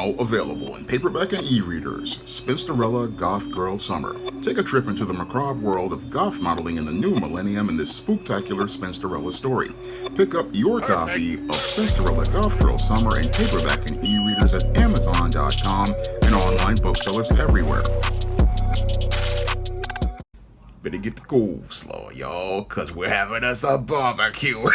Now available in paperback and e-readers, Spinsterella Goth Girl Summer. Take a trip into the macabre world of goth modeling in the new millennium in this spooktacular Spinsterella story. Pick up your copy of Spinsterella Goth Girl Summer in paperback and e-readers at Amazon.com and online booksellers everywhere. Better get the coleslaw, y'all, cause we're having us a barbecue.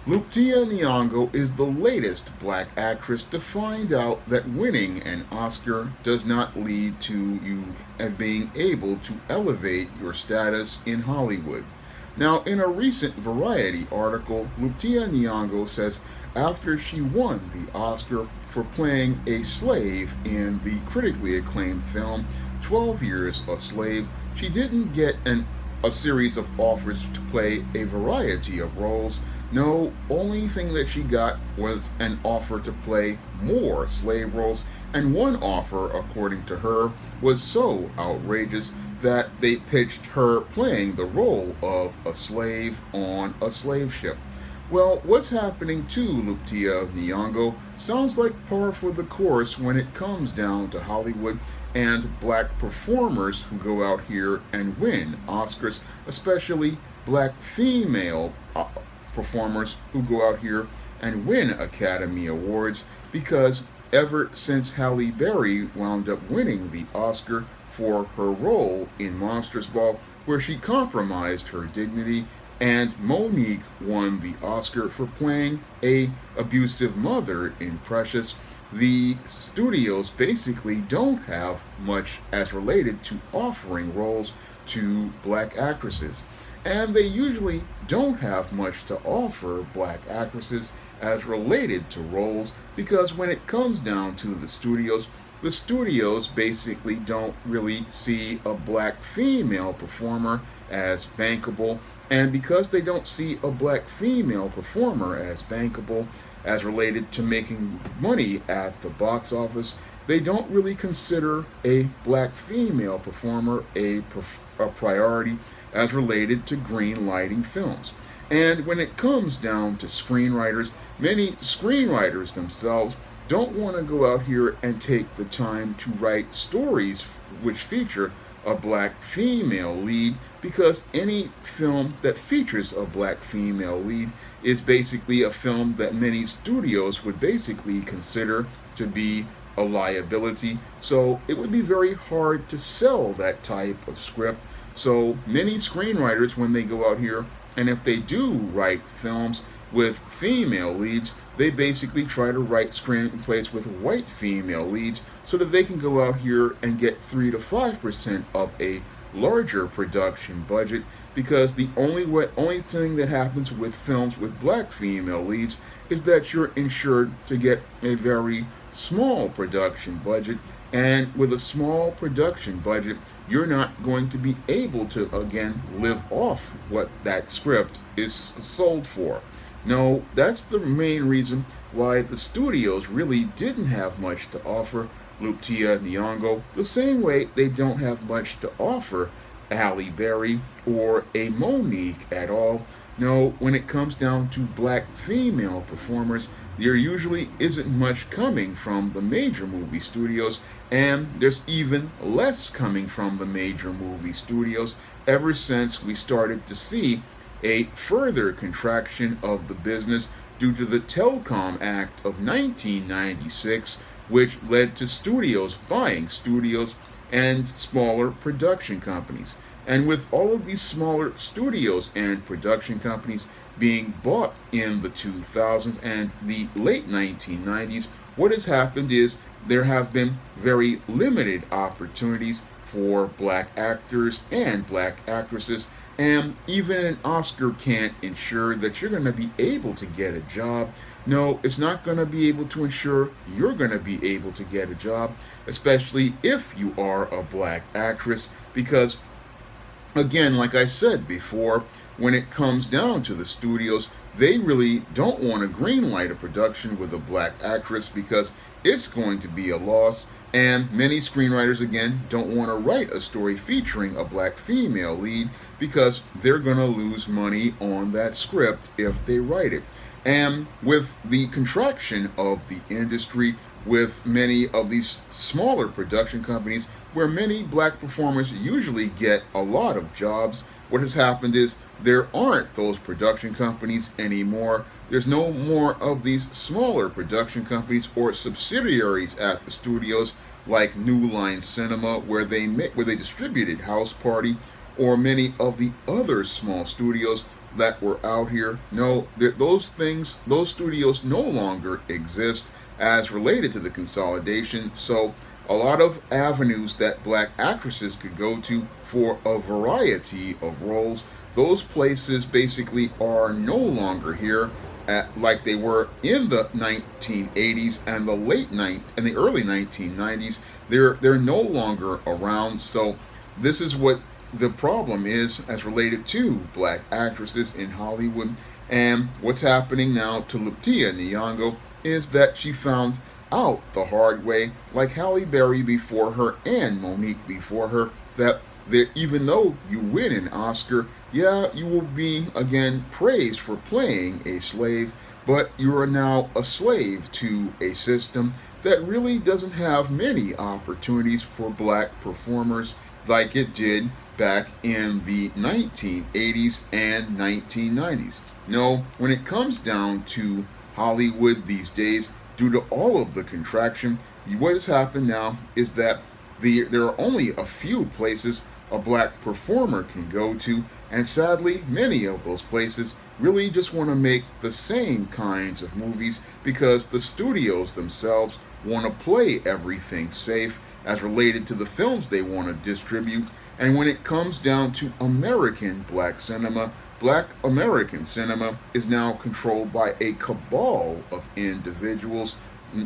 Lupitia Nyong'o is the latest black actress to find out that winning an Oscar does not lead to you being able to elevate your status in Hollywood. Now, in a recent Variety article, Lupitia Nyong'o says after she won the Oscar for playing a slave in the critically acclaimed film 12 Years a Slave, she didn't get a series of offers to play a variety of roles. No, only thing that she got was an offer to play more slave roles, and one offer, according to her, was so outrageous that they pitched her playing the role of a slave on a slave ship. Well, what's happening to Lupitia Nyong'o sounds like par for the course when it comes down to Hollywood and black performers who go out here and win Oscars, especially black female performers who go out here and win Academy Awards, because ever since Halle Berry wound up winning the Oscar for her role in Monsters Ball, where she compromised her dignity, and Monique won the Oscar for playing a abusive mother in Precious, the studios basically don't have much as related to offering roles to black actresses. And they usually don't have much to offer black actresses as related to roles, because when it comes down to the studios basically don't really see a black female performer as bankable. And because they don't see a black female performer as bankable as related to making money at the box office, they don't really consider a black female performer a priority as related to green lighting films. And when it comes down to screenwriters, many screenwriters themselves don't want to go out here and take the time to write stories which feature a black female lead, because any film that features a black female lead is basically a film that many studios would basically consider to be a liability. So it would be very hard to sell that type of script. So many screenwriters, when they go out here, and if they do write films with female leads, they basically try to write screenplays with white female leads so that they can go out here and get 3 to 5% of a larger production budget, because the only thing that happens with films with black female leads is that you're insured to get a very small production budget, and with a small production budget, you're not going to be able to, again, live off what that script is sold for. No, that's the main reason why the studios really didn't have much to offer Lupitia Nyong'o, the same way they don't have much to offer Halle Berry or a Monique at all. No, when it comes down to black female performers, there usually isn't much coming from the major movie studios, and there's even less coming from the major movie studios ever since we started to see a further contraction of the business due to the Telecom Act of 1996, which led to studios buying studios and smaller production companies. And with all of these smaller studios and production companies being bought in the 2000s and the late 1990s, what has happened is there have been very limited opportunities for black actors and black actresses, and even an Oscar can't ensure that you're going to be able to get a job. No, it's not going to be able to ensure you're going to be able to get a job, especially if you are a black actress, because again, like I said before, when it comes down to the studios, they really don't want to greenlight a production with a black actress because it's going to be a loss. And many screenwriters, again, don't want to write a story featuring a black female lead because they're going to lose money on that script if they write it. And with the contraction of the industry, with many of these smaller production companies, where many black performers usually get a lot of jobs, what has happened is there aren't those production companies anymore. There's no more of these smaller production companies or subsidiaries at the studios like New Line Cinema, where they distributed House Party, or many of the other small studios that were out here. No, those studios no longer exist as related to the consolidation. So a lot of avenues that black actresses could go to for a variety of roles, those places basically are no longer here like they were in the 1980s and the early 1990s. They're no longer around. So this is what the problem is as related to black actresses in Hollywood. And what's happening now to Lupitia Nyong'o is that she found out the hard way, like Halle Berry before her and Monique before her, that even though you win an Oscar, yeah, you will be again praised for playing a slave, but you are now a slave to a system that really doesn't have many opportunities for black performers like it did back in the 1980s and 1990s. No, when it comes down to Hollywood these days, due to all of the contraction, what has happened now is that there are only a few places a black performer can go to, and sadly, many of those places really just want to make the same kinds of movies because the studios themselves want to play everything safe as related to the films they want to distribute. And when it comes down to American black American cinema is now controlled by a cabal of individuals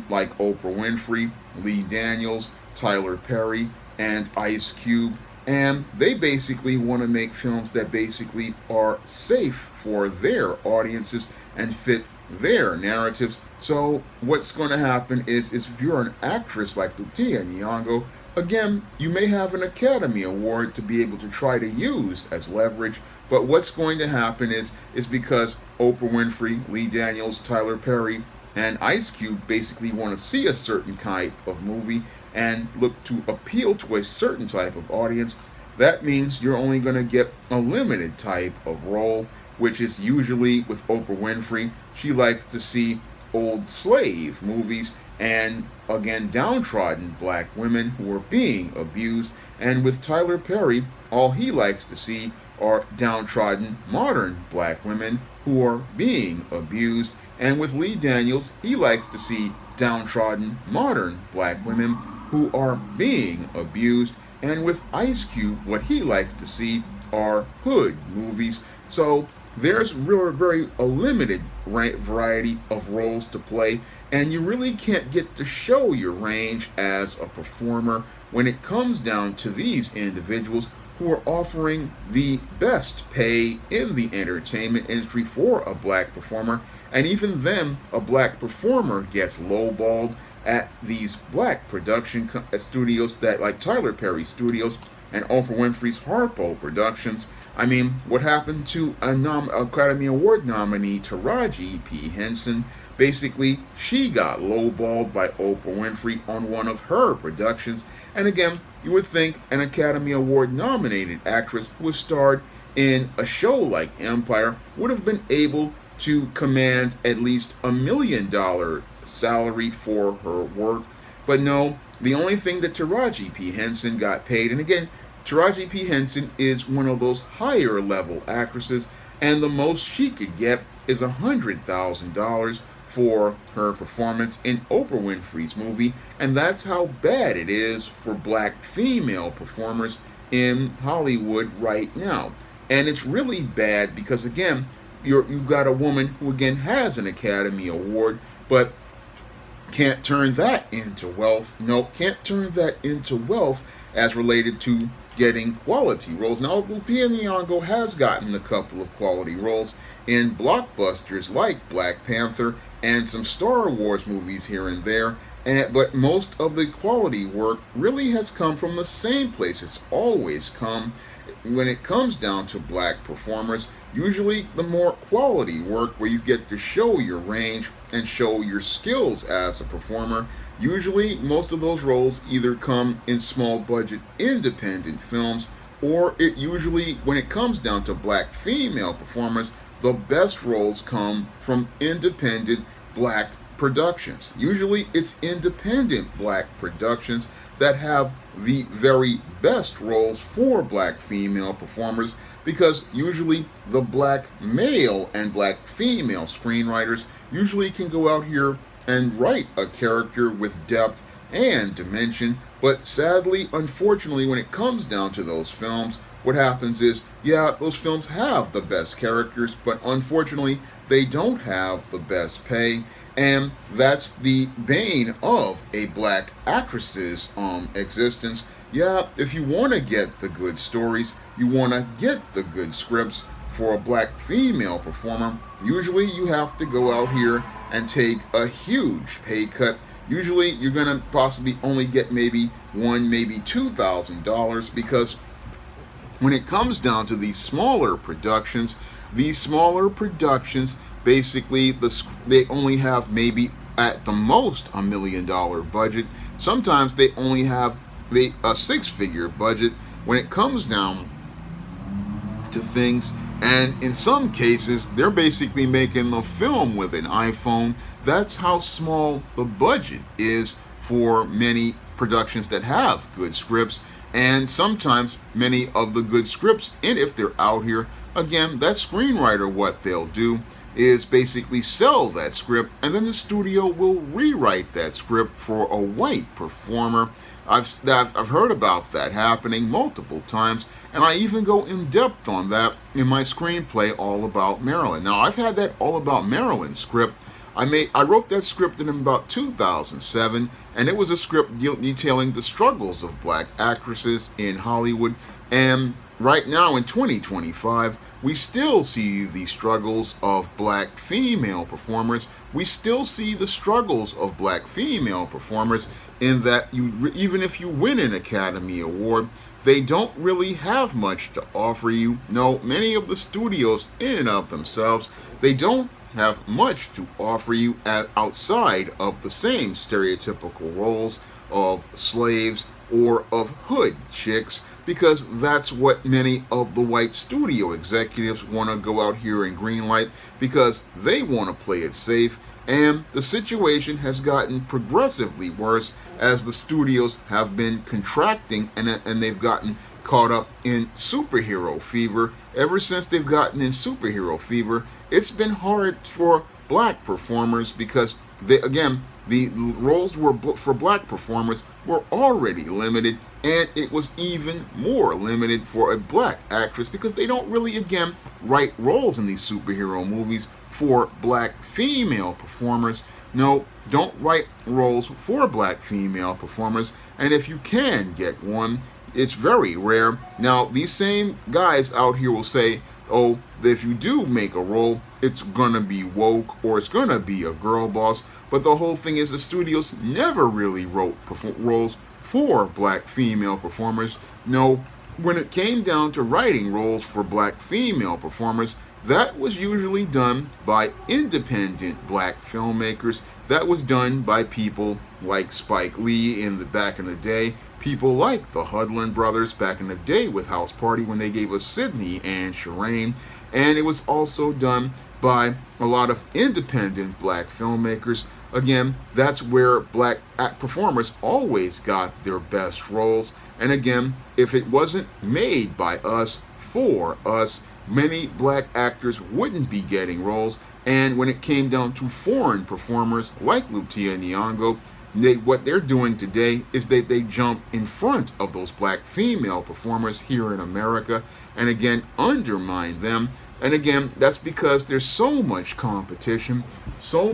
like Oprah Winfrey, Lee Daniels, Tyler Perry, and Ice Cube. And they basically want to make films that basically are safe for their audiences and fit their narratives. So what's going to happen is if you're an actress like Lupitia Nyong'o, again, you may have an Academy Award to be able to try to use as leverage, but what's going to happen is because Oprah Winfrey, Lee Daniels, Tyler Perry, and Ice Cube basically want to see a certain type of movie and look to appeal to a certain type of audience, that means you're only going to get a limited type of role, which is usually with Oprah Winfrey. She likes to see old slave movies and, again, downtrodden black women who are being abused. And with Tyler Perry, all he likes to see are downtrodden modern black women who are being abused. And with Lee Daniels, he likes to see downtrodden modern black women who are being abused. And with Ice Cube, what he likes to see are hood movies. So there's very a limited variety of roles to play, and you really can't get to show your range as a performer when it comes down to these individuals who are offering the best pay in the entertainment industry for a black performer. And even then, a black performer gets lowballed at these black production studios that like Tyler Perry Studios and Oprah Winfrey's Harpo Productions. I mean, what happened to Academy Award nominee Taraji P. Henson? Basically, she got lowballed by Oprah Winfrey on one of her productions. And again, you would think an Academy Award nominated actress who was starred in a show like Empire would have been able to command at least $1 million salary for her work. But no, the only thing that Taraji P. Henson got paid, and again, Taraji P. Henson is one of those higher level actresses, and the most she could get is $100,000 for her performance in Oprah Winfrey's movie, and that's how bad it is for black female performers in Hollywood right now. And it's really bad because, again, you've got a woman who, again, has an Academy Award, but can't turn that into wealth. No, can't turn that into wealth as related to getting quality roles. Now, Lupitia Nyong'o has gotten a couple of quality roles in blockbusters like Black Panther and some Star Wars movies here and there, but most of the quality work really has come from the same place it's always come when it comes down to black performers. Usually, the more quality work where you get to show your range and show your skills as a performer, usually most of those roles either come in small budget independent films, or it usually, when it comes down to black female performers, the best roles come from independent black productions. Usually it's independent black productions that have the very best roles for black female performers, because usually the black male and black female screenwriters usually can go out here and write a character with depth and dimension. But sadly, unfortunately, when it comes down to those films, what happens is, yeah, those films have the best characters, but unfortunately, they don't have the best pay. And that's the bane of a black actress's existence. Yeah, if you want to get the good stories, you want to get the good scripts for a black female performer, usually you have to go out here and take a huge pay cut. Usually you're going to possibly only get maybe $1, maybe $2,000, because when it comes down to these smaller productions, basically they only have maybe at the most $1 million budget. Sometimes they only have a six-figure budget when it comes down to things. And in some cases, they're basically making the film with an iPhone. That's how small the budget is for many productions that have good scripts. And sometimes many of the good scripts, and if they're out here, again, that screenwriter, what they'll do is basically sell that script, and then the studio will rewrite that script for a white performer. I've heard about that happening multiple times, and I even go in depth on that in my screenplay, All About Marilyn. Now, I've had that All About Marilyn script. I wrote that script in about 2007, and it was a script detailing the struggles of black actresses in Hollywood. And right now in 2025, we still see the struggles of black female performers. We still see the struggles of black female performers in that even if you win an Academy Award, they don't really have much to offer you. No, many of the studios in and of themselves, they don't have much to offer you outside of the same stereotypical roles of slaves or of hood chicks, because that's what many of the white studio executives want to go out here and greenlight, because they want to play it safe. And the situation has gotten progressively worse as the studios have been contracting, and they've gotten caught up in superhero fever. Ever since they've gotten in superhero fever, it's been hard for black performers, because the roles for black performers were already limited, and it was even more limited for a black actress, because they don't really, again, write roles in these superhero movies for black female performers. No, don't write roles for black female performers, and if you can get one, it's very rare. Now, these same guys out here will say, oh, if you do make a role, it's gonna be woke, or it's gonna be a girl boss. But the whole thing is, the studios never really wrote roles for black female performers. No, when it came down to writing roles for black female performers, that was usually done by independent black filmmakers. That was done by people like Spike Lee back in the day, people like the Hudlin brothers back in the day with House Party when they gave us Sydney and Shireen. And it was also done by a lot of independent black filmmakers. Again, that's where black performers always got their best roles. And again, if it wasn't made by us, for us, many black actors wouldn't be getting roles. And when it came down to foreign performers like Lupitia and Nyong'o, what they're doing today is they jump in front of those black female performers here in America and again undermine them. And again, that's because there's so much competition for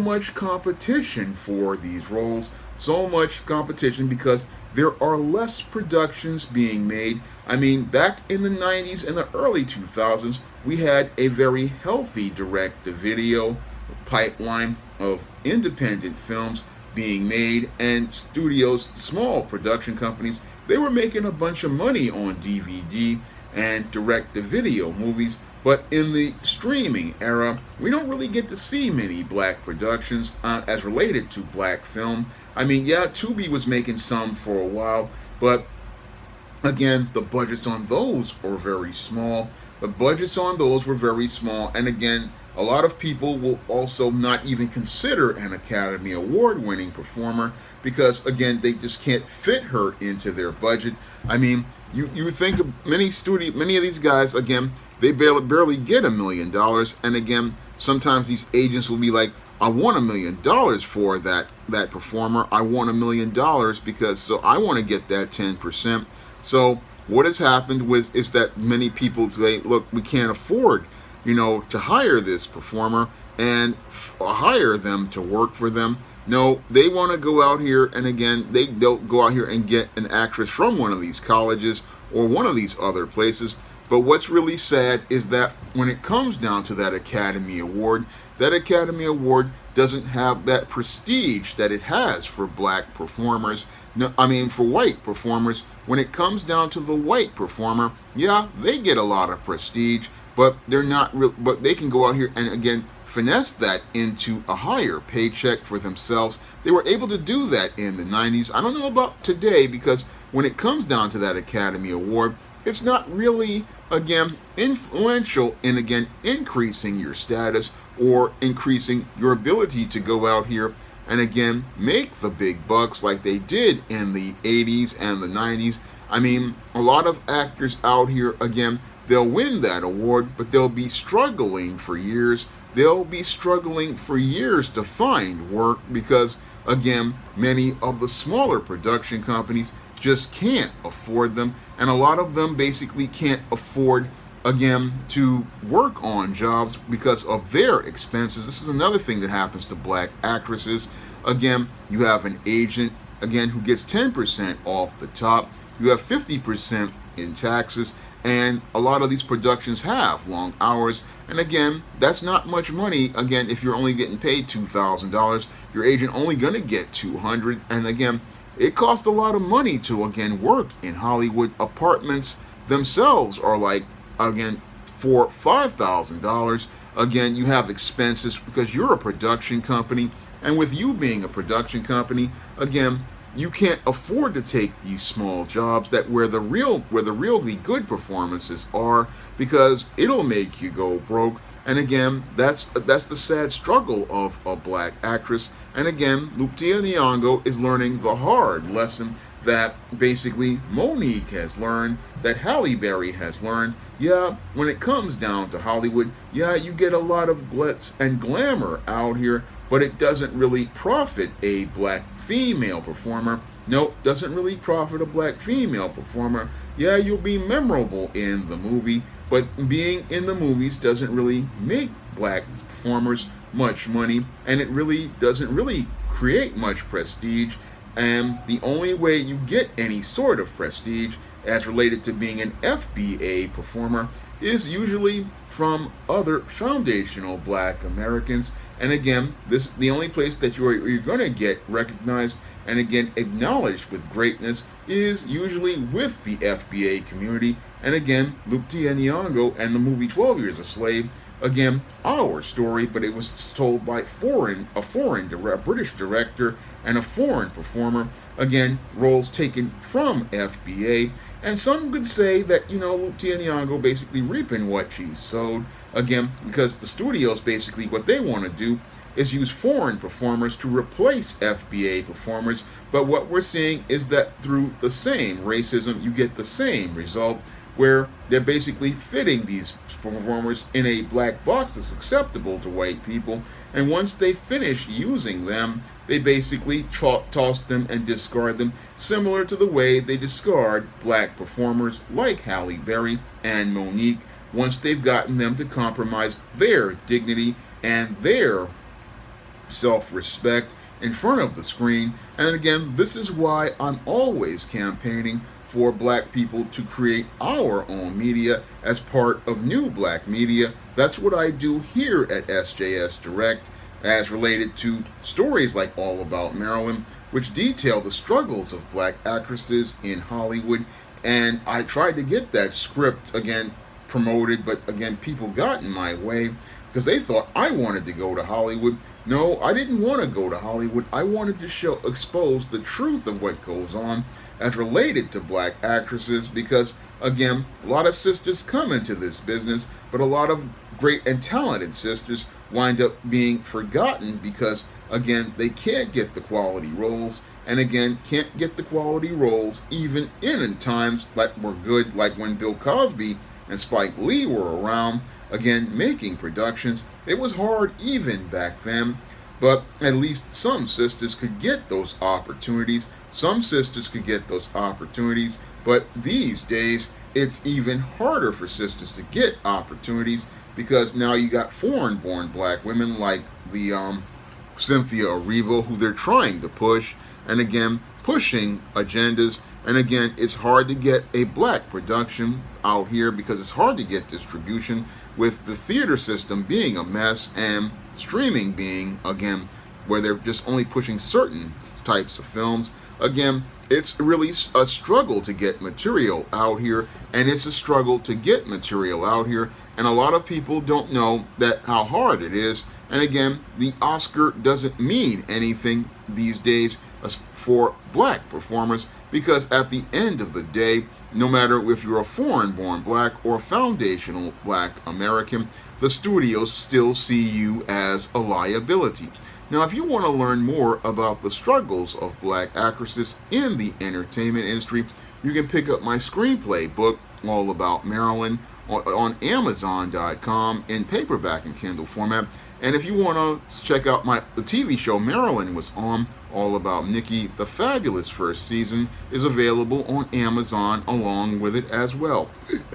these roles, so much competition because there are less productions being made. I mean, back in the 90s and the early 2000s, we had a very healthy direct-to-video pipeline of independent films being made, and studios, small production companies, they were making a bunch of money on DVD and direct-to-video movies. But in the streaming era, we don't really get to see many black productions as related to black film. I mean, yeah, Tubi was making some for a while, but again, the budgets on those were very small. The budgets on those were very small, and again, a lot of people will also not even consider an Academy Award winning performer because, again, they just can't fit her into their budget. I mean, you think of many of these guys, again, they barely get $1 million, and again, sometimes these agents will be like, I want $1 million for that performer. I want $1 million because so I want to get that 10%. So what has happened is that many people say, look, we can't afford, to hire this performer and hire them to work for them. No, they want to go out here, and again, they'll go out here and get an actress from one of these colleges or one of these other places. But what's really sad is that when it comes down to that Academy Award doesn't have that prestige that it has for black performers. No, I mean for white performers. When it comes down to the white performer, yeah, they get a lot of prestige, but they're not real. But they can go out here and again finesse that into a higher paycheck for themselves. They were able to do that in the 90s. I don't know about today because when it comes down to that Academy Award, it's not really, again, influential in, again, increasing your status or increasing your ability to go out here and, again, make the big bucks like they did in the 80s and the 90s. I mean, a lot of actors out here, again, they'll win that award, but they'll be struggling for years. They'll be struggling for years to find work because, again, many of the smaller production companies just can't afford them, and a lot of them basically can't afford, again, to work on jobs because of their expenses. This is another thing that happens to black actresses. Again, you have an agent, again, who gets 10% off the top. You have 50% in taxes, and a lot of these productions have long hours, and again, that's not much money. Again, if you're only getting paid $2,000, your agent only going to get $200, and again, it costs a lot of money to, again, work in Hollywood. Apartments themselves are like, again, $4,000-$5,000. Again, you have expenses because you're a production company. And with you being a production company, again, you can't afford to take these small jobs that where the really good performances are because it'll make you go broke. And again, that's the sad struggle of a black actress. And again, Lupitia Nyong'o is learning the hard lesson that basically Monique has learned, that Halle Berry has learned. Yeah, when it comes down to Hollywood, yeah, you get a lot of glitz and glamour out here, but it doesn't really profit a black female performer. No, doesn't really profit a black female performer. Yeah, you'll be memorable in the movie, but being in the movies doesn't really make black performers much money, and it really doesn't really create much prestige. And the only way you get any sort of prestige as related to being an FBA performer is usually from other foundational black Americans. And again, the only place that you're going to get recognized and again acknowledged with greatness is usually with the FBA community. And again, Lupitia Nyong'o and the movie 12 Years a Slave, again, our story, but it was told by a British director and a foreign performer. Again, roles taken from FBA. And some could say that, Lupitia Nyong'o basically reaping what she sowed. Again, because the studios basically what they want to do is use foreign performers to replace FBA performers. But what we're seeing is that through the same racism, you get the same result where they're basically fitting these performers in a black box that's acceptable to white people. And once they finish using them, they basically toss them and discard them, similar to the way they discard black performers like Halle Berry and Monique once they've gotten them to compromise their dignity and their self-respect in front of the screen. And again, this is why I'm always campaigning for black people to create our own media as part of new black media. That's what I do here at SJS Direct as related to stories like All About Marilyn, which detail the struggles of black actresses in Hollywood. And I tried to get that script again promoted, but again, people got in my way because they thought I wanted to go to Hollywood. No, I didn't want to go to Hollywood. I wanted to expose the truth of what goes on as related to black actresses because, again, a lot of sisters come into this business, but a lot of great and talented sisters wind up being forgotten because, again, they can't get the quality roles, and again, can't get the quality roles even in times that were good, like when Bill Cosby and Spike Lee were around, again, making productions. It was hard even back then, but at least some sisters could get those opportunities. Some sisters could get those opportunities, but these days, it's even harder for sisters to get opportunities because now you got foreign-born black women like the Cynthia Erivo, who they're trying to push, and again, pushing agendas. And again, it's hard to get a black production out here because it's hard to get distribution with the theater system being a mess and streaming being, again, where they're just only pushing certain types of films. Again, it's really a struggle to get material out here, and it's a struggle to get material out here, and a lot of people don't know that how hard it is. And again, the Oscar doesn't mean anything these days for black performers because at the end of the day, no matter if you're a foreign-born black or foundational black American, the studios still see you as a liability. Now, if you want to learn more about the struggles of black actresses in the entertainment industry, you can pick up my screenplay book, All About Marilyn, on Amazon.com in paperback and Kindle format. And if you want to check out the TV show Marilyn was on, All About Nikki, the fabulous first season is available on Amazon along with it as well.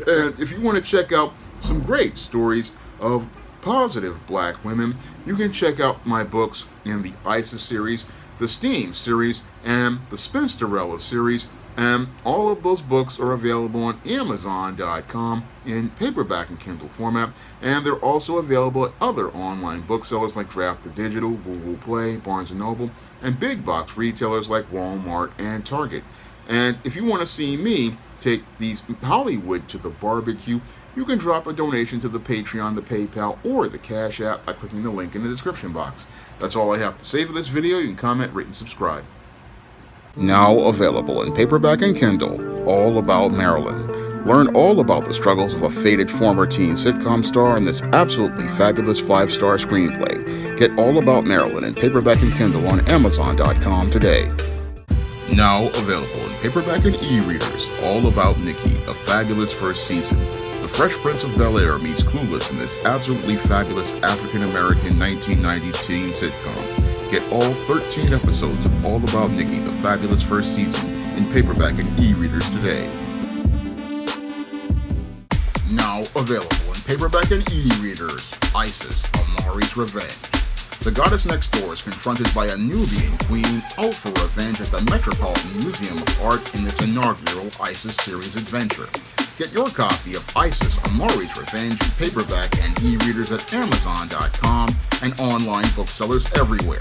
And if you want to check out some great stories of positive black women, you can check out my books in the ISIS series, the STEAM series, and the Spinsterella series, and all of those books are available on Amazon.com in paperback and Kindle format, and they're also available at other online booksellers like Draft the Digital, Google Play, Barnes & Noble, and big box retailers like Walmart and Target. And if you want to see me take these Hollywood to the barbecue, you can drop a donation to the Patreon, the PayPal, or the Cash App by clicking the link in the description box. That's all I have to say for this video. You can comment, rate, and subscribe. Now available in paperback and Kindle, All About Marilyn. Learn all about the struggles of a faded former teen sitcom star in this absolutely fabulous 5-star screenplay. Get All About Marilyn in paperback and Kindle on Amazon.com today. Now available in paperback and e-readers, All About Nikki, a fabulous first season. The Fresh Prince of Bel-Air meets Clueless in this absolutely fabulous African-American 1990s teen sitcom. Get all 13 episodes of All About Nikki, the fabulous first season, in paperback and e-readers today. Now available in paperback and e-readers, ISIS, Amari's Revenge. The goddess next door is confronted by a Nubian queen out for revenge at the Metropolitan Museum of Art in this inaugural ISIS series adventure. Get your copy of ISIS, Amari's Revenge in paperback and e-readers at Amazon.com and online booksellers everywhere.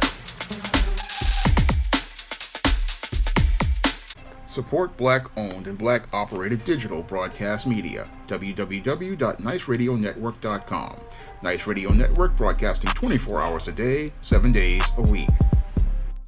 Support Black-owned and Black-operated digital broadcast media. www.niceradionetwork.com. Nice Radio Network broadcasting 24 hours a day, 7 days a week.